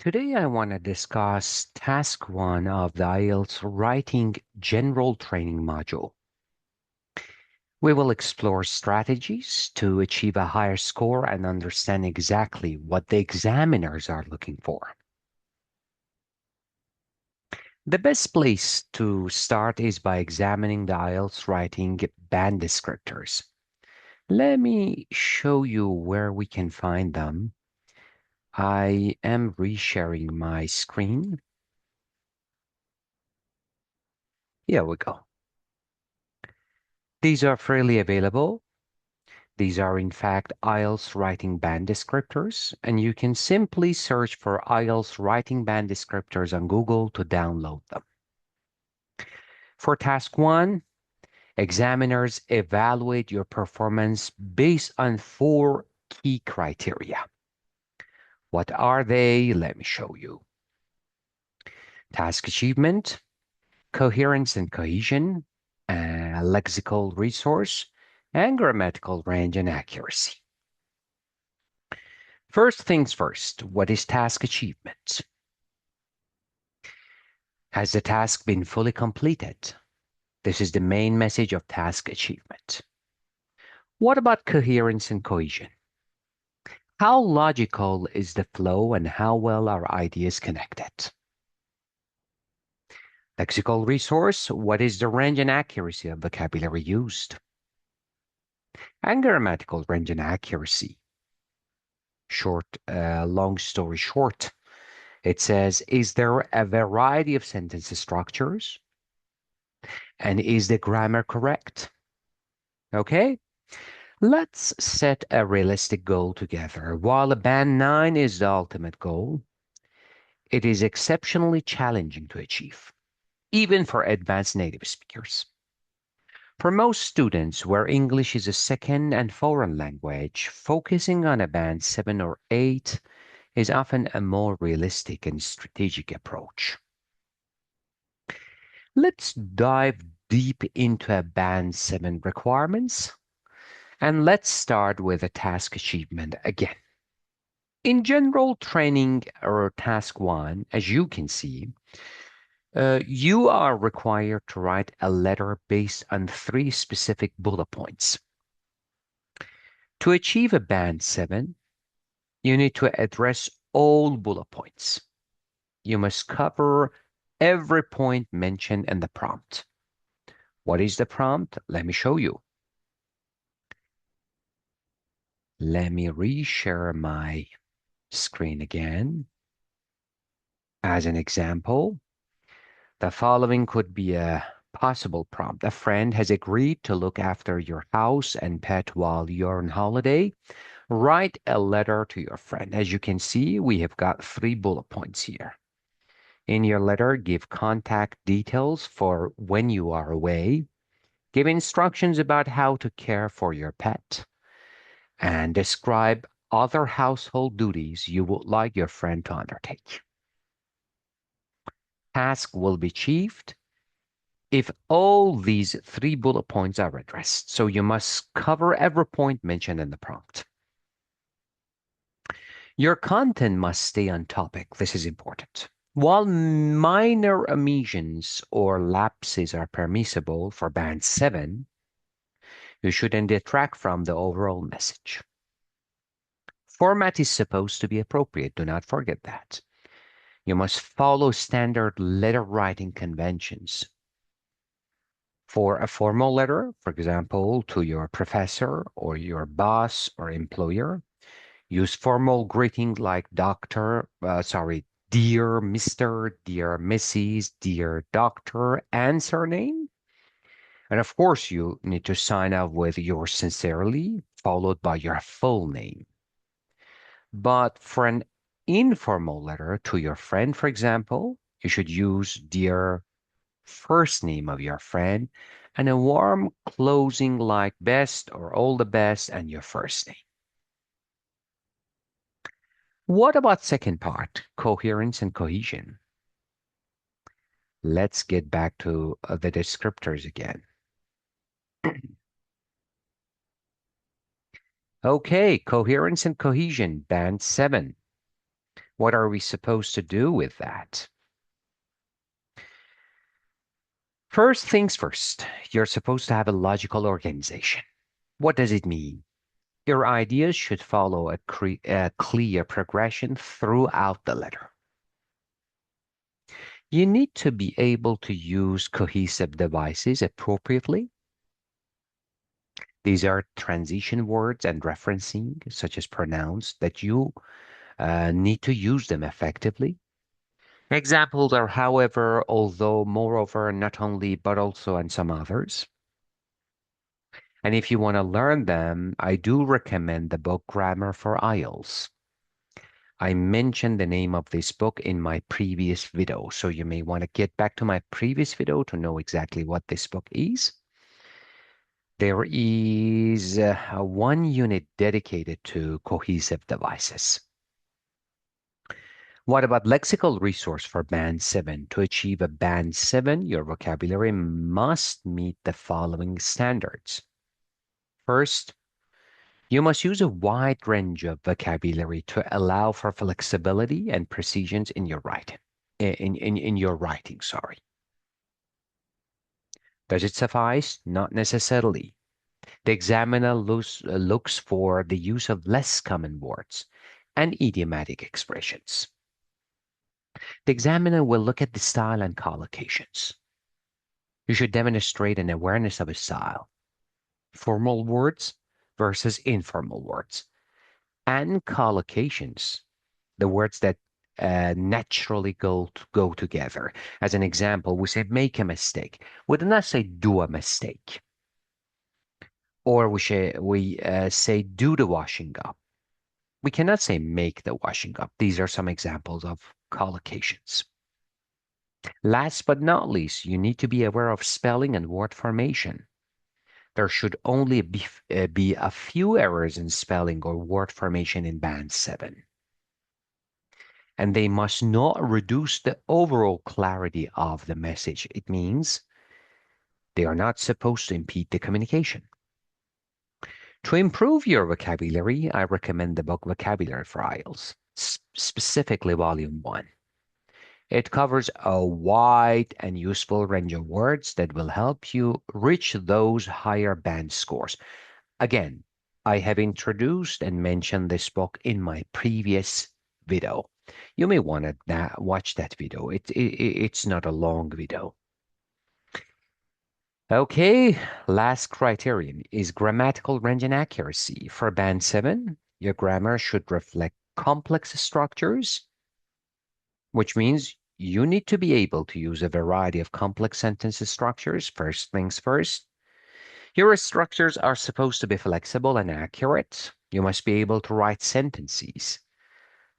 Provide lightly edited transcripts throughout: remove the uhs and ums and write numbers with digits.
Today I want to discuss Task 1 of the IELTS Writing General Training module. We will explore strategies to achieve a higher score and understand exactly what the examiners are looking for. The best place to start is by examining the IELTS Writing band descriptors. Let me show you where we can find them. I am resharing my screen. Here we go. These are freely available. These are in fact IELTS writing band descriptors, and you can simply search for IELTS writing band descriptors on Google to download them. For task 1, examiners evaluate your performance based on 4 key criteria. What are they? Let me show you. Task achievement, coherence and cohesion, lexical resource, and grammatical range and accuracy. First things first, what is task achievement? Has the task been fully completed? This is the main message of task achievement. What about coherence and cohesion? How logical is the flow and how well are ideas connected? Lexical resource, what is the range and accuracy of vocabulary used? And grammatical range and accuracy. Long story short, it says, is there a variety of sentence structures? And is the grammar correct? Okay, let's set a realistic goal together. While a band 9 is the ultimate goal, it is exceptionally challenging to achieve, even for advanced native speakers. For most students where English is a second and foreign language, focusing on a band 7 or 8 is often a more realistic and strategic approach. Let's dive deep into a band 7 requirements, and let's start with a task achievement again. In general training or task 1, as you can see, you are required to write a letter based on 3 specific bullet points. To achieve a band 7, you need to address all bullet points. You must cover every point mentioned in the prompt. What is the prompt? Let me show you. Let me reshare my screen again. As an example, the following could be a possible prompt. A friend has agreed to look after your house and pet while you're on holiday. Write a letter to your friend. As you can see, we have got 3 bullet points here. In your letter, give contact details for when you are away. Give instructions about how to care for your pet. And describe other household duties you would like your friend to undertake. Task will be achieved if all these 3 bullet points are addressed. So you must cover every point mentioned in the prompt. Your content must stay on topic. This is important. While minor omissions or lapses are permissible for band 7, you shouldn't detract from the overall message. Format is supposed to be appropriate. Do not forget that. You must follow standard letter writing conventions. For a formal letter, for example, to your professor or your boss or employer, use formal greeting like dear Mr., dear Mrs., dear Doctor, and surname. And of course, you need to sign up with yours sincerely, followed by your full name. But for an informal letter to your friend, for example, you should use dear first name of your friend and a warm closing like best or all the best and your first name. What about second part, coherence and cohesion? Let's get back to the descriptors again. Okay, coherence and cohesion, band 7. What are we supposed to do with that? First things first, you're supposed to have a logical organization. What does it mean? Your ideas should follow a clear progression throughout the letter. You need to be able to use cohesive devices appropriately. These are transition words and referencing, such as pronouns, that you need to use them effectively. Examples are, however, although, moreover, not only, but also, and some others. And if you want to learn them, I do recommend the book Grammar for IELTS. I mentioned the name of this book in my previous video, so you may want to get back to my previous video to know exactly what this book is. There is a one unit dedicated to cohesive devices. What about lexical resource for Band 7? To achieve a Band 7, your vocabulary must meet the following standards. First, you must use a wide range of vocabulary to allow for flexibility and precision in your writing. In your writing, sorry. Does it suffice? Not necessarily. The examiner looks for the use of less common words and idiomatic expressions. The examiner will look at the style and collocations. You should demonstrate an awareness of a style, formal words versus informal words, and collocations, the words that naturally go together. As an example, we say make a mistake. We do not say do a mistake. Or we say do the washing up. We cannot say make the washing up. These are some examples of collocations. Last but not least, you need to be aware of spelling and word formation. There should only be a few errors in spelling or word formation in Band 7. And they must not reduce the overall clarity of the message. It means they are not supposed to impede the communication. To improve your vocabulary, I recommend the book Vocabulary for IELTS, specifically Volume 1. It covers a wide and useful range of words that will help you reach those higher band scores. Again, I have introduced and mentioned this book in my previous video. You may want to watch that video. It's not a long video. Okay, last criterion is grammatical range and accuracy. For Band 7, your grammar should reflect complex structures, which means you need to be able to use a variety of complex sentence structures. First things first, your structures are supposed to be flexible and accurate. You must be able to write sentences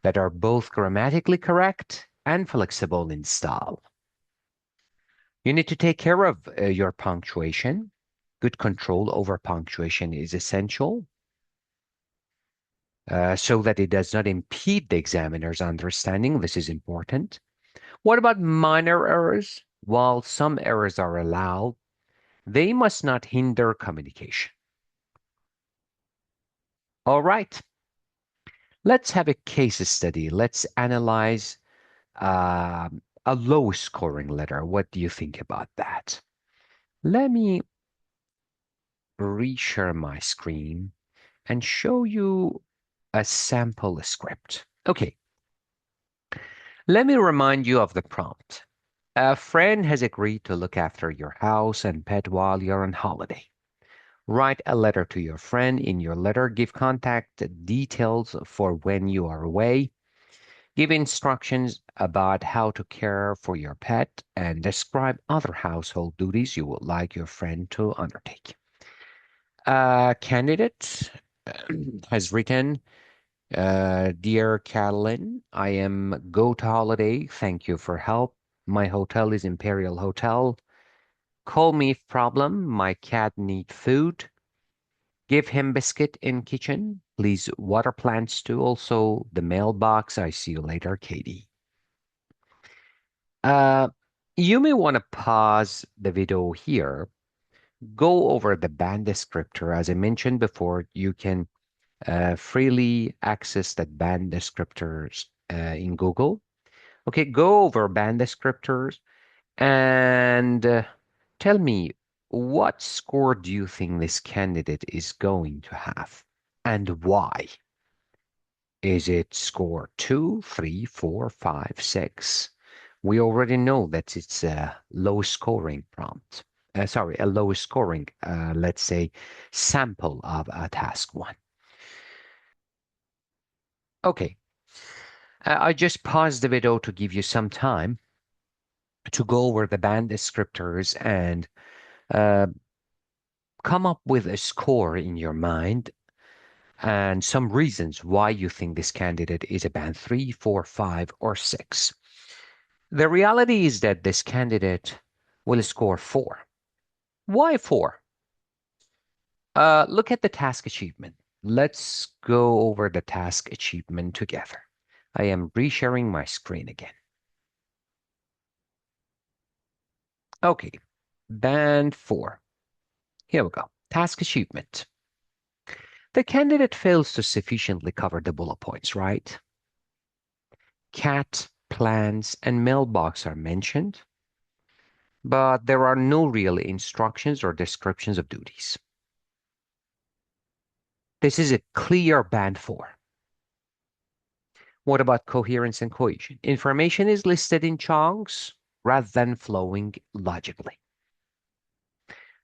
that are both grammatically correct and flexible in style. You need to take care of your punctuation. Good control over punctuation is essential so that it does not impede the examiner's understanding. This is important. What about minor errors? While some errors are allowed, they must not hinder communication. All right, let's have a case study. Let's analyze uh, a low scoring letter. What do you think about that? Let me reshare my screen and show you a sample script. Okay, let me remind you of the prompt. A friend has agreed to look after your house and pet while you're on holiday. Write a letter to your friend. In your letter, give contact details for when you are away. Give instructions about how to care for your pet and describe other household duties you would like your friend to undertake. A candidate has written, Dear Carolyn, I am go to holiday. Thank you for help. My hotel is Imperial Hotel. Call me if problem. My cat need food. Give him biscuit in kitchen. Please water plants too. Also the mailbox. I see you later, Katie. Uh, you may want to pause the video here. Go over the band descriptor. As I mentioned before, you can freely access that band descriptors in Google. Okay, go over band descriptors and tell me what score do you think this candidate is going to have and why? Is it score 2, 3, 4, 5, 6? We already know that it's a low scoring prompt. Sorry, a low scoring, let's say, sample of task one. Okay, I just paused the video to give you some time to go over the band descriptors and uh, come up with a score in your mind and some reasons why you think this candidate is a band 3, 4, 5, or 6. The reality is that this candidate will score 4. Why 4? Look at the task achievement. Let's go over the task achievement together. I am resharing my screen again. Okay, band 4. Here we go. Task achievement. The candidate fails to sufficiently cover the bullet points, right? Cat, plants, and mailbox are mentioned, but there are no real instructions or descriptions of duties. This is a clear band 4. What about coherence and cohesion? Information is listed in chunks rather than flowing logically.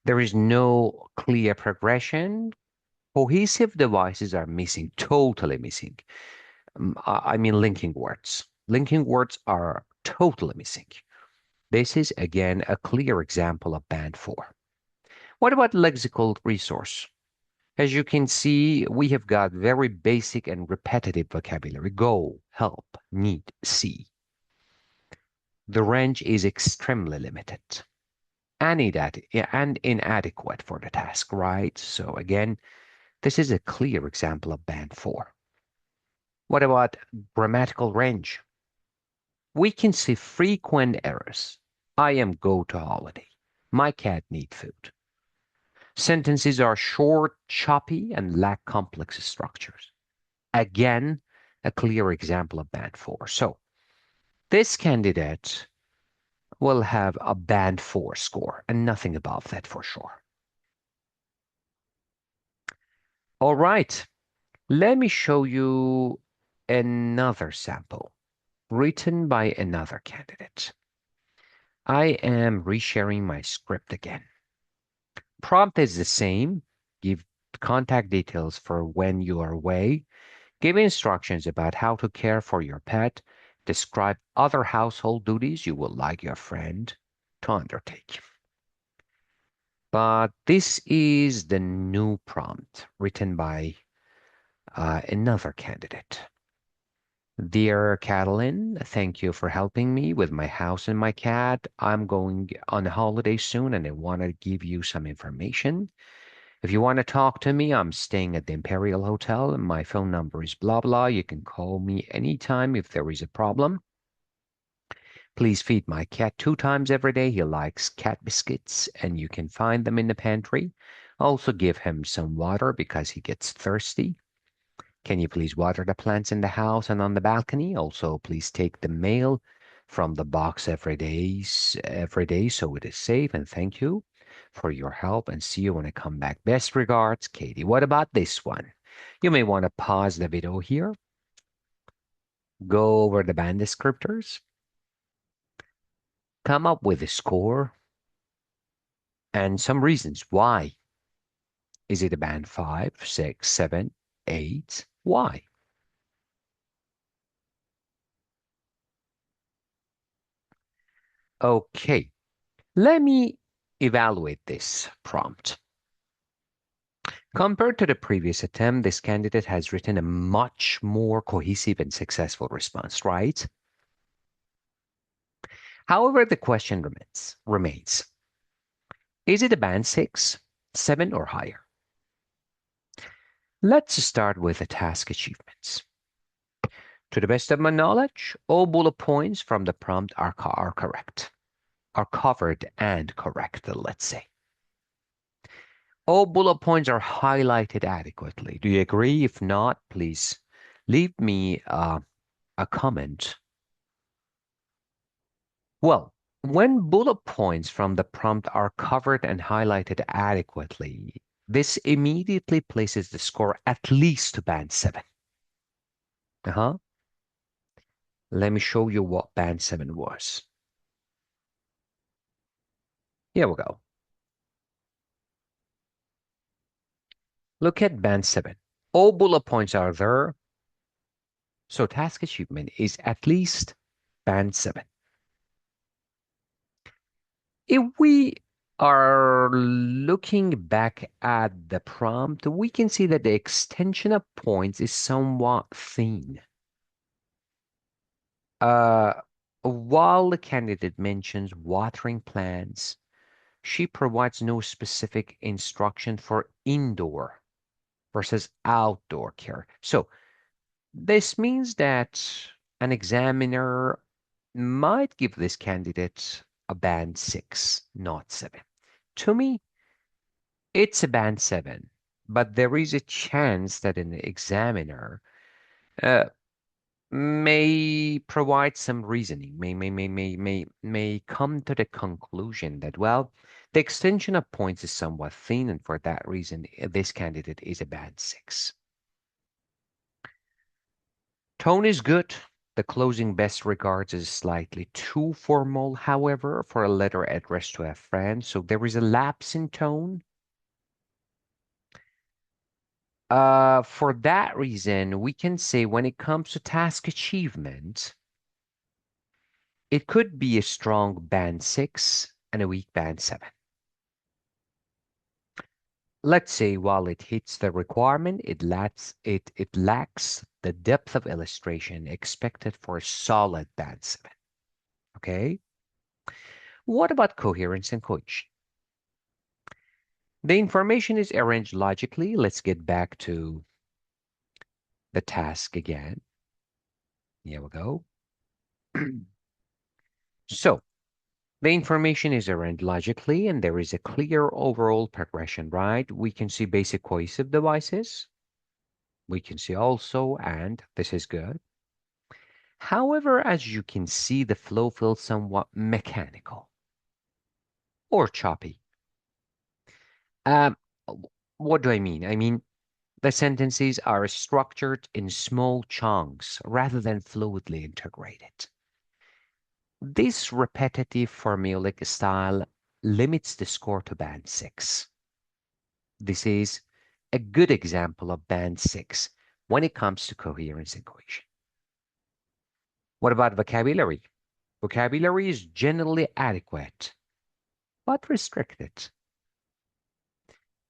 There is no clear progression. Cohesive devices are missing, totally missing. I mean linking words. Linking words are totally missing. This is, again, a clear example of band 4. What about lexical resource? As you can see, we have got very basic and repetitive vocabulary. Go, help, need, see. The range is extremely limited and inadequate for the task, right? So again, this is a clear example of band 4. What about grammatical range? We can see frequent errors. I am go to holiday. My cat need food. Sentences are short, choppy, and lack complex structures. Again, a clear example of band 4. So this candidate will have a band 4 score and nothing above that for sure. All right, let me show you another sample written by another candidate. I am resharing my script again. Prompt is the same. Give contact details for when you are away. Give instructions about how to care for your pet. Describe other household duties you would like your friend to undertake. But this is the new prompt written by another candidate. Dear Catalin, thank you for helping me with my house and my cat. I'm going on a holiday soon and I want to give you some information. If you want to talk to me, I'm staying at the Imperial Hotel and my phone number is blah blah. You can call me anytime if there is a problem. Please feed my cat 2 times every day. He likes cat biscuits and you can find them in the pantry. Also give him some water because he gets thirsty. Can you please water the plants in the house and on the balcony? Also, please take the mail from the box every day so it is safe. And thank you for your help and see you when I come back. Best regards, Katie. What about this one? You may want to pause the video here, go over the band descriptors, come up with a score and some reasons why. Is it a band 5, 6, 7, 8? Why? Okay, let me evaluate this prompt. Compared to the previous attempt, this candidate has written a much more cohesive and successful response, right? However, the question remains. Is it a band 6, 7, or higher? Let's start with the task achievements. To the best of my knowledge, all bullet points from the prompt are correct, are covered and correct, let's say. All bullet points are highlighted adequately. Do you agree? If not, please leave me a a comment? Well, when bullet points from the prompt are covered and highlighted adequately, this immediately places the score at least to band 7. Uh-huh. Let me show you what band 7 was. Here we go. Look at band 7. All bullet points are there, so task achievement is at least band 7. If we are looking back at the prompt, we can see that the extension of points is somewhat thin. Uh, while the candidate mentions watering plants, she provides no specific instruction for indoor versus outdoor care. So this means that an examiner might give this candidate a band 6, not 7. To me, it's a band 7, but there is a chance that an examiner uh, may provide some reasoning, may come to the conclusion that, well, the extension of points is somewhat thin, and for that reason, this candidate is a band 6. Tone is good. The closing best regards is slightly too formal, however, for a letter addressed to a friend, so there is a lapse in tone. For that reason, we can say when it comes to task achievement, it could be a strong band 6 and a weak band 7. Let's say while it hits the requirement, it lacks the depth of illustration expected for a solid band 7. Okay? What about coherence and cohesion? The information is arranged logically. Let's get back to the task again. Here we go. So, the information is arranged logically, and there is a clear overall progression, right? We can see basic cohesive devices. We can see also, and this is good. However, as you can see, the flow feels somewhat mechanical or choppy. Um, what do I mean? I mean, the sentences are structured in small chunks rather than fluidly integrated. This repetitive formulaic style limits the score to band 6. This is a good example of band 6 when it comes to coherence and cohesion. What about vocabulary? Vocabulary is generally adequate, but restricted.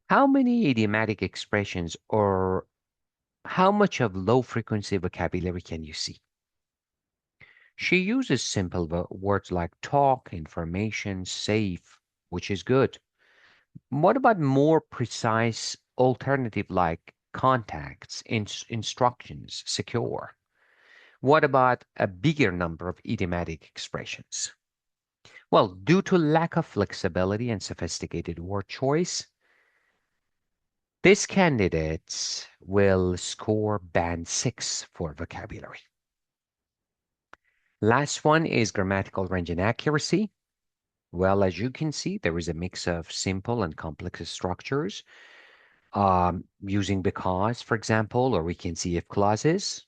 How many idiomatic expressions or how much of low frequency vocabulary can you see? She uses simple words like talk, information, safe, which is good. What about more precise alternative like contacts, instructions, secure? What about a bigger number of idiomatic expressions? Well, due to lack of flexibility and sophisticated word choice, this candidate will score band 6 for vocabulary. Last one is grammatical range and accuracy. Well, as you can see, there is a mix of simple and complex structures using because, for example, or we can see if clauses.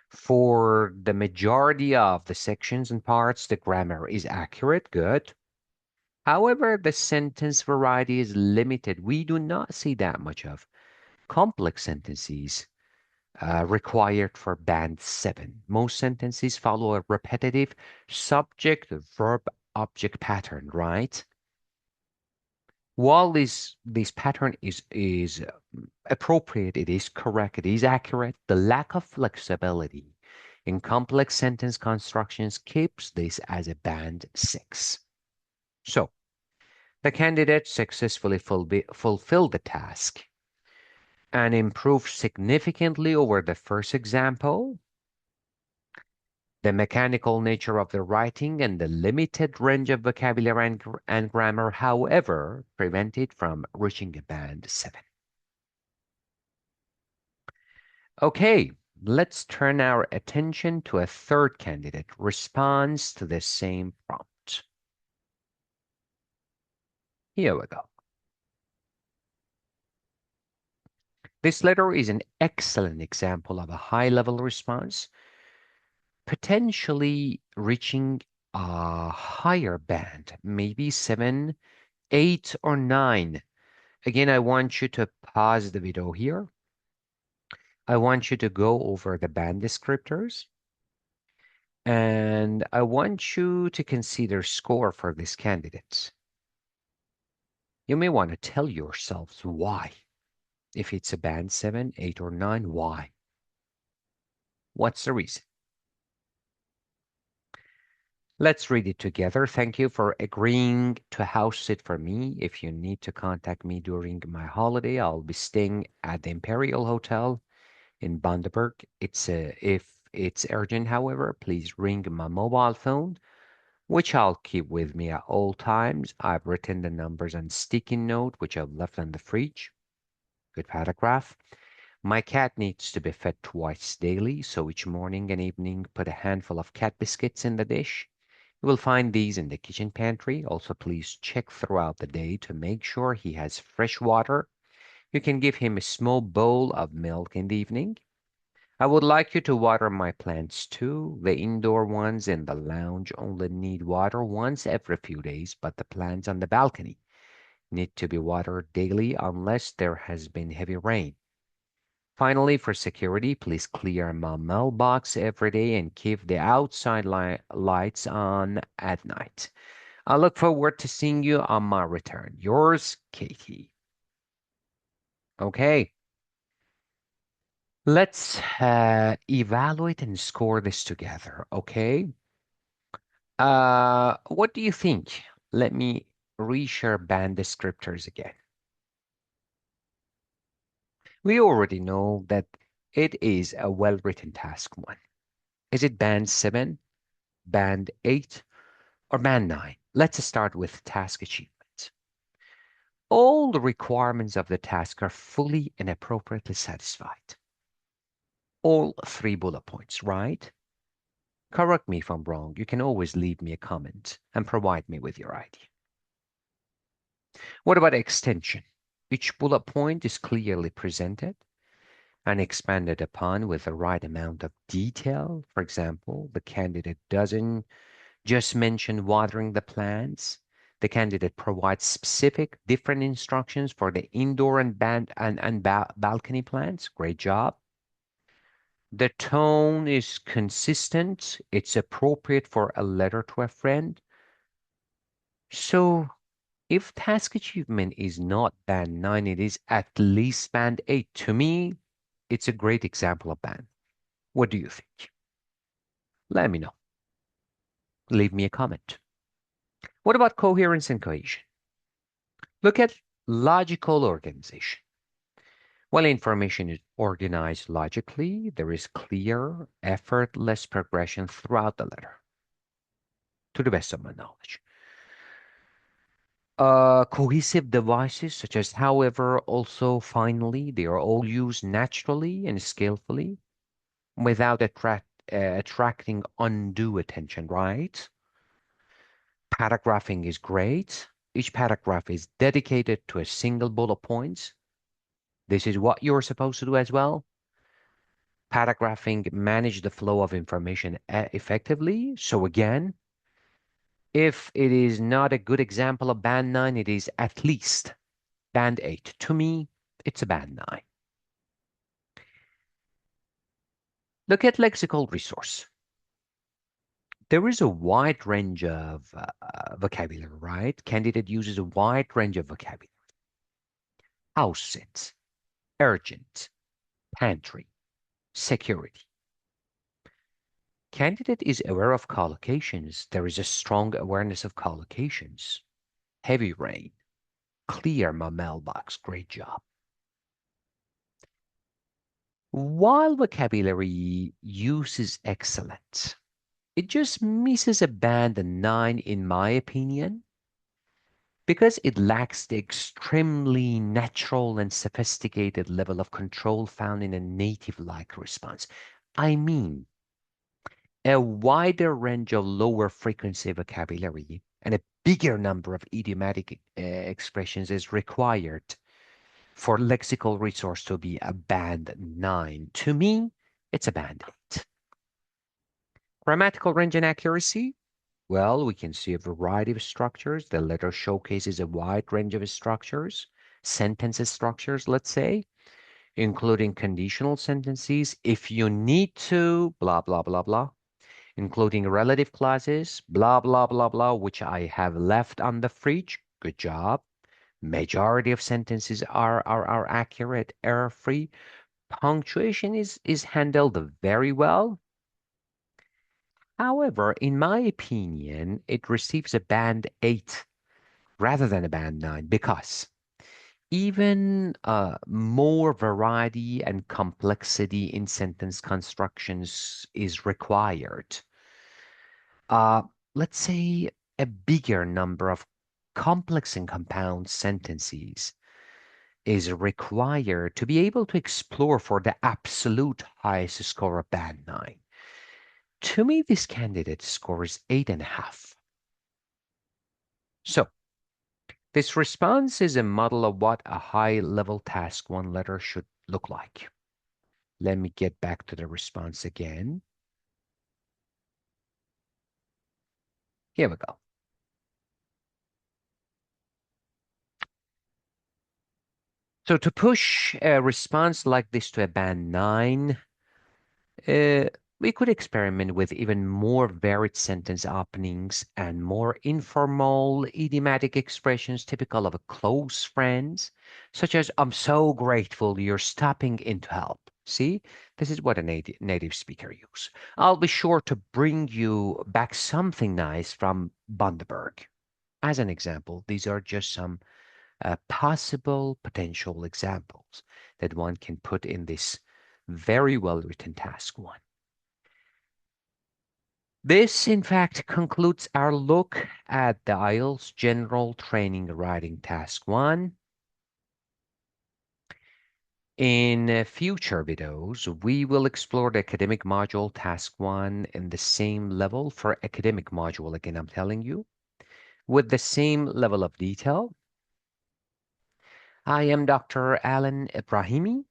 For the majority of the sections and parts, the grammar is accurate, good. However, the sentence variety is limited. We do not see that much of complex sentences required for band 7. Most sentences follow a repetitive subject verb object pattern, right? While this pattern is appropriate, it is correct, it is accurate, the lack of flexibility in complex sentence constructions keeps this as a band 6. So the candidate successfully fulfilled the task and improved significantly over the first example. The mechanical nature of the writing and the limited range of vocabulary and grammar, however, prevent it from reaching a band 7. Okay, Let's turn our attention to a third candidate, responds to the same prompt. Here we go. This letter is an excellent example of a high-level response, potentially reaching a higher band, maybe 7, 8, or 9. Again, I want you to pause the video here. I want you to go over the band descriptors. And I want you to consider score for these candidates. You may want to tell yourselves why. If it's a band 7, 8, or 9, why? What's the reason? Let's read it together. Thank you for agreeing to house sit for me. If you need to contact me during my holiday, I'll be staying at the Imperial Hotel in Bundaberg. If it's urgent, however, please ring my mobile phone, which I'll keep with me at all times. I've written the numbers on sticky note, which I've left on the fridge. Good paragraph. My cat needs to be fed twice daily, so each morning and evening put a handful of cat biscuits in the dish. You will find these in the kitchen pantry. Also, please check throughout the day to make sure he has fresh water. You can give him a small bowl of milk in the evening. I would like you to water my plants too. The indoor ones in the lounge only need water once every few days, but the plants on the balcony need to be watered daily unless there has been heavy rain. Finally, for security, please clear my mailbox every day and keep the outside lights on at night. I look forward to seeing you on my return. Yours, Katie. Okay, let's evaluate and score this together. Okay. What do you think? Let me reshare band descriptors again. We already know that it is a well-written task one. Is it band 7, band 8, or band 9? Let's start with task achievement. All the requirements of the task are fully and appropriately satisfied. All 3 bullet points, right? Correct me if I'm wrong. You can always leave me a comment and provide me with your idea. What about extension? Each bullet point is clearly presented and expanded upon with the right amount of detail. For example, the candidate doesn't just mention watering the plants. The candidate provides specific different instructions for the indoor and balcony plants. Great job. The tone is consistent. It's appropriate for a letter to a friend. So if task achievement is not band 9, it is at least band 8. To me, it's a great example of band. What do you think? Let me know. Leave me a comment. What about coherence and cohesion? Look at logical organization. While information is organized logically, there is clear, effortless progression throughout the letter, to the best of my knowledge. Cohesive devices, such as, however, also finally, they are all used naturally and skillfully without attracting undue attention, right? Paragraphing is great. Each paragraph is dedicated to a single bullet point. This is what you're supposed to do as well. Paragraphing manage the flow of information effectively. So again, if it is not a good example of band 9, it is at least band 8. To me, it's a band 9. Look at lexical resource. There is a wide range of vocabulary, right? Candidate uses a wide range of vocabulary. House sit, urgent, pantry, security. Candidate is aware of collocations. There is a strong awareness of collocations. Heavy rain, clear my mailbox. Great job. While vocabulary use is excellent, it just misses a band 9 in my opinion. because it lacks the extremely natural and sophisticated level of control found in a native-like response. I mean, a wider range of lower frequency vocabulary and a bigger number of idiomatic expressions is required for lexical resource to be a band 9. To me, it's a band 8. Grammatical range and accuracy. Well, we can see a variety of structures. The letter showcases a wide range of structures, sentences structures, let's say, including conditional sentences. If you need to, blah, blah, blah, blah, including relative clauses, blah, blah, blah, blah, which I have left on the fridge. Good job. Majority of sentences are accurate, error-free. Punctuation is handled very well. However, in my opinion, it receives a band 8 rather than a band 9 because even more variety and complexity in sentence constructions is required. Uh, let's say a bigger number of complex and compound sentences is required to be able to explore for the absolute highest score of band 9. To me, this candidate scores 8.5. So, this response is a model of what a high-level task 1 letter should look like. Let me get back to the response again. Here we go. So to push a response like this to a band 9, uh, we could experiment with even more varied sentence openings and more informal idiomatic expressions typical of a close friends, such as, I'm so grateful you're stopping in to help. See, this is what a native speaker use. I'll be sure to bring you back something nice from Bundaberg. As an example, these are just some possible potential examples that one can put in this very well written task 1. This, in fact, concludes our look at the IELTS General Training Writing Task 1. In future videos, we will explore the academic module Task 1 in the same level for academic module, again, I'm telling you, with the same level of detail. I am Dr. Alan Ibrahimi.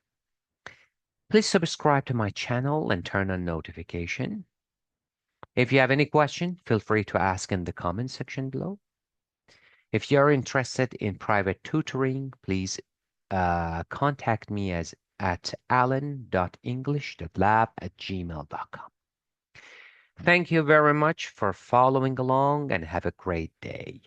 Please subscribe to my channel and turn on notification. If you have any question, feel free to ask in the comment section below. If you're interested in private tutoring, please contact me at alan.english.lab@gmail.com. Thank you very much for following along and have a great day.